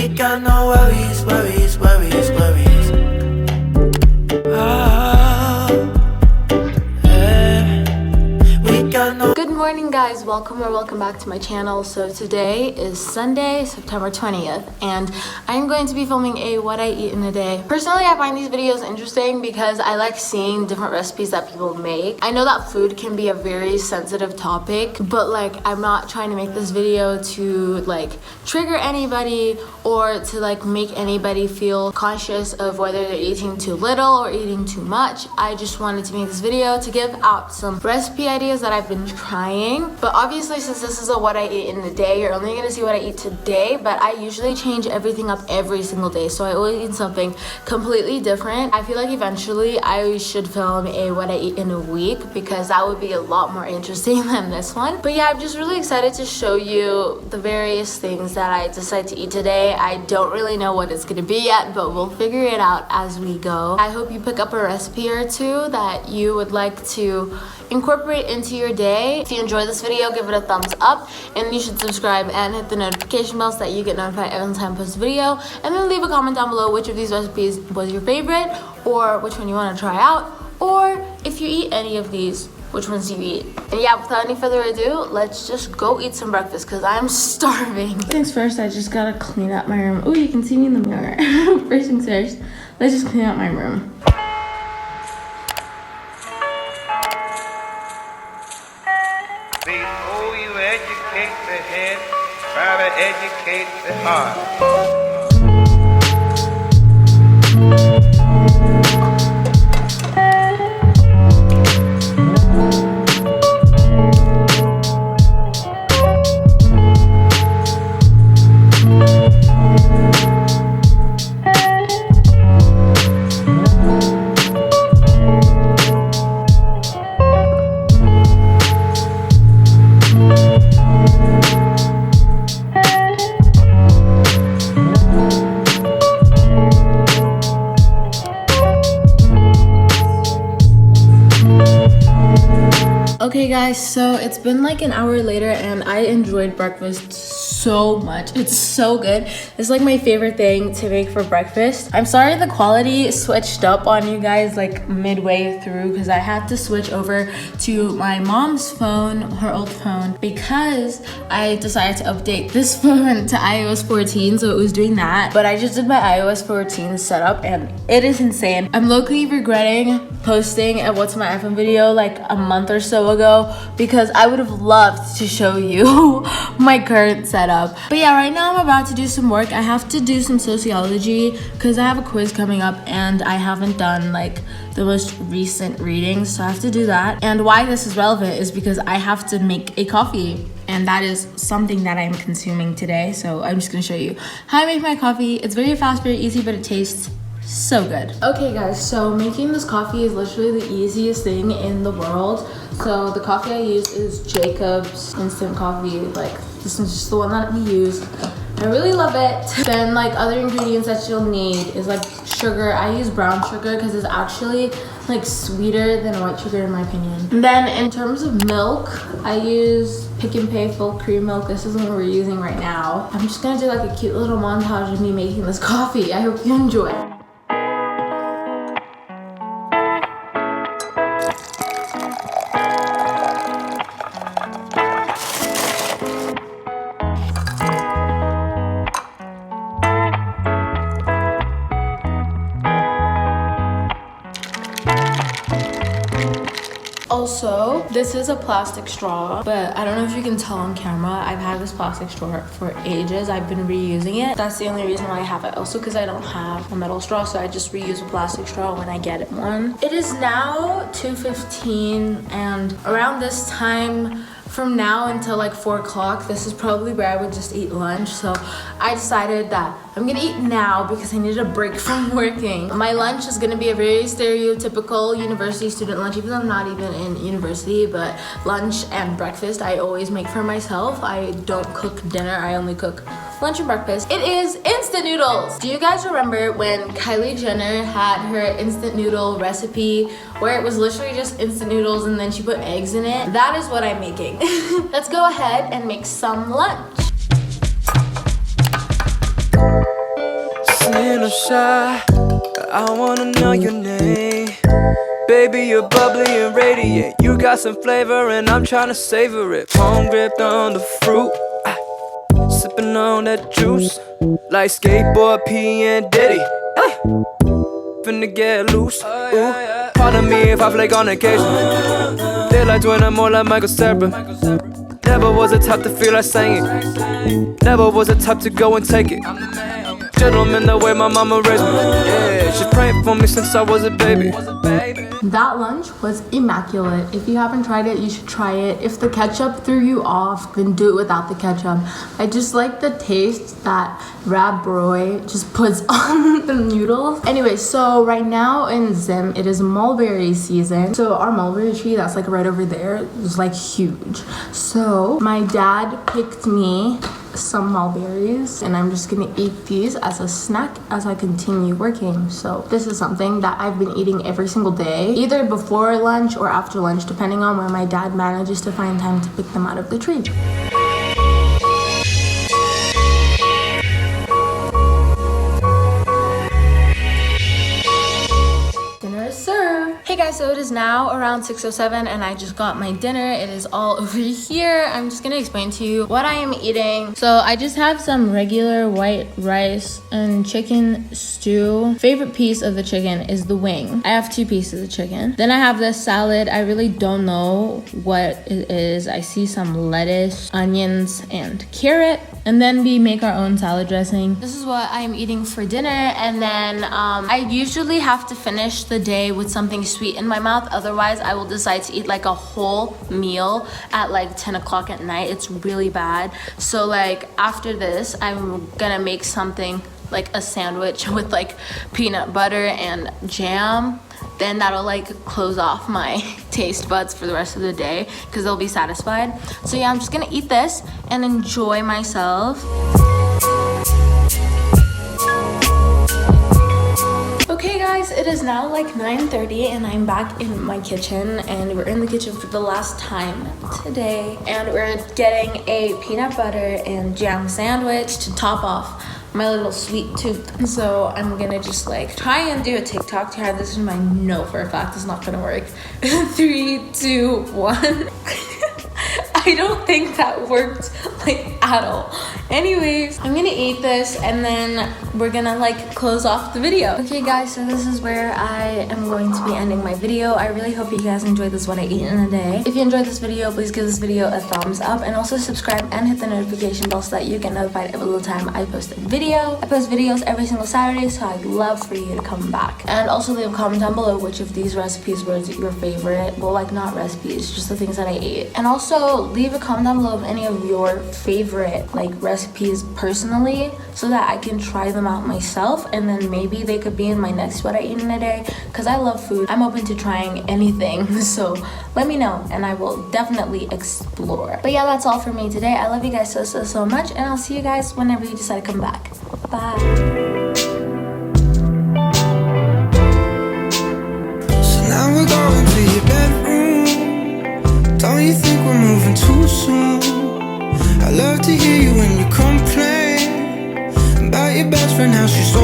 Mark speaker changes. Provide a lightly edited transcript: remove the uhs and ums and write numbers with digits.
Speaker 1: We got no worries, worries, worries, worries.
Speaker 2: Good morning guys, welcome back to my channel. So today is Sunday, September 20th, and I'm going to be filming a what I eat in a day. Personally, I find these videos interesting because I like seeing different recipes that people make. I know that food can be a very sensitive topic, but like I'm not trying to make this video to like trigger anybody or to like make anybody feel conscious of whether they're eating too little or eating too much. I just wanted to make this video to give out some recipe ideas that I've been trying. But obviously, since this is a what I eat in the day, you're only gonna see what I eat today, but I usually change everything up every single day, so I always eat something completely different. I feel like eventually I should film a what I eat in a week because that would be a lot more interesting than this one. But yeah, I'm just really excited to show you the various things that I decide to eat today. I don't really know what it's gonna be yet, but we'll figure it out as we go. I hope you pick up a recipe or two that you would like to incorporate into your day. If you enjoyed this video, give it a thumbs up, and you should subscribe and hit the notification bell so that you get notified every time I post a video. And then leave a comment down below which of these recipes was your favorite, or which one you want to try out, or if you eat any of these, which ones do you eat? And yeah, without any further ado, let's just go eat some breakfast because I'm starving. Things first, I just gotta clean up my room. Oh, you can see me in the mirror. First things first, let's just clean up my room.
Speaker 3: Before you educate the head, try to educate the heart.
Speaker 2: Okay guys, so it's been like an hour later and I enjoyed breakfast so much. It's so good. It's like my favorite thing to make for breakfast. I'm sorry the quality switched up on you guys like midway through because I had to switch over to my mom's phone, her old phone, because I decided to update this phone to iOS 14, so it was doing that. But I just did my iOS 14 setup and it is insane. I'm low-key regretting posting a what's my iPhone video like a month or so ago because I would have loved to show you my current setup. But yeah, right now I'm about to do some work. I have to do some sociology because I have a quiz coming up and I haven't done like the most recent readings, so I have to do that. And why this is relevant is because I have to make a coffee, and that is something that I'm consuming today. So I'm just gonna show you how I make my coffee. It's very fast, very easy, but it tastes so good. Okay guys, so making this coffee is literally the easiest thing in the world. So the coffee I use is Jacob's instant coffee. Like this is just the one that we use. I really love it. Then like other ingredients that you'll need is like sugar. I use brown sugar because it's actually like sweeter than white sugar in my opinion. And then in terms of milk, I use Pick and Pay full cream milk. This is what we're using right now. I'm just gonna do like a cute little montage of me making this coffee. I hope you enjoy. Also, this is a plastic straw, but I don't know if you can tell on camera. I've had this plastic straw for ages. I've been reusing it. That's the only reason why I have it. Also because I don't have a metal straw, so I just reuse a plastic straw when I get one. It is now 2:15, and around this time, from now until like 4 o'clock, this is probably where I would just eat lunch. So I decided that I'm gonna eat now because I needed a break from working. My lunch is gonna be a very stereotypical university student lunch, even though I'm not even in university, but lunch and breakfast I always make for myself. I don't cook dinner, I only cook lunch and breakfast. It is instant noodles. Do you guys remember when Kylie Jenner had her instant noodle recipe where it was literally just instant noodles and then she put eggs in it? That is what I'm making. Let's go ahead and make some lunch.
Speaker 4: kinda shy. I wanna know your name. Baby, you're bubbly and radiant. You got some flavor and I'm tryna savor it. Palm gripped on the fruit, sipping on that juice, like skateboard P and Diddy. Finna get loose. Ooh, pardon me if I flake on occasion. Feel like doing more like Michael Cera. Never was the type to feel like singing. Never was the type to go and take it. Gentleman, the way my mama raised me. Yeah, she's praying for me since I was a baby.
Speaker 2: That lunch was immaculate. If you haven't tried it, you should try it. If the ketchup threw you off, then do it without the ketchup. I just like the taste that Rab Roy just puts on the noodles. Anyway, so right now in Zim, it is mulberry season. So our mulberry tree that's like right over there is like huge. So my dad picked me some mulberries and I'm just gonna eat these as a snack as I continue working. So this is something that I've been eating every single day, either before lunch or after lunch, depending on when my dad manages to find time to pick them out of the tree. Dinner is served. Hey guys, so it is now around 6:07 and I just got my dinner. It is all over here. I'm just gonna explain to you what I am eating. So I just have some regular white rice and chicken stew. Favorite piece of the chicken is the wing. I have 2 pieces of chicken. Then I have this salad. I really don't know what it is. I see some lettuce, onions, and carrot. And then we make our own salad dressing. This is what I'm eating for dinner. And then I usually have to finish the day with something sweet in my mouth. Otherwise, I will decide to eat like a whole meal at like 10 o'clock at night. It's really bad. So like after this, I'm gonna make something like a sandwich with like peanut butter and jam. Then that'll like close off my taste buds for the rest of the day because they'll be satisfied. So yeah, I'm just gonna eat this and enjoy myself. Okay guys, it is now like 9:30 and I'm back in my kitchen and we're in the kitchen for the last time today. And we're getting a peanut butter and jam sandwich to top off my little sweet tooth. So I'm gonna just like try and do a TikTok to have this in my know for a fact it's not gonna work. 3, 2, 1. I don't think that worked like at all. Anyways, I'm gonna eat this and then we're gonna like close off the video. Okay guys, so this is where I am going to be ending my video. I really hope you guys enjoyed this what I eat in a day. If you enjoyed this video, please give this video a thumbs up and also subscribe and hit the notification bell so that you get notified every little time I post a video. I post videos every single Saturday, so I'd love for you to come back. And also leave a comment down below which of these recipes was your favorite. Well, like not recipes, just the things that I ate. And also leave a comment down below of any of your favorite like recipes personally so that I can try them out myself and then maybe they could be in my next what I eat in a day because I love food. I'm open to trying anything, so let me know and I will definitely explore. But yeah, that's all for me today. I love you guys so much and I'll see you guys whenever you decide to come back. Bye.
Speaker 5: Now we're going to your bedroom. Don't you think we're moving too soon? I love to hear you when you complain about your best friend, how she's so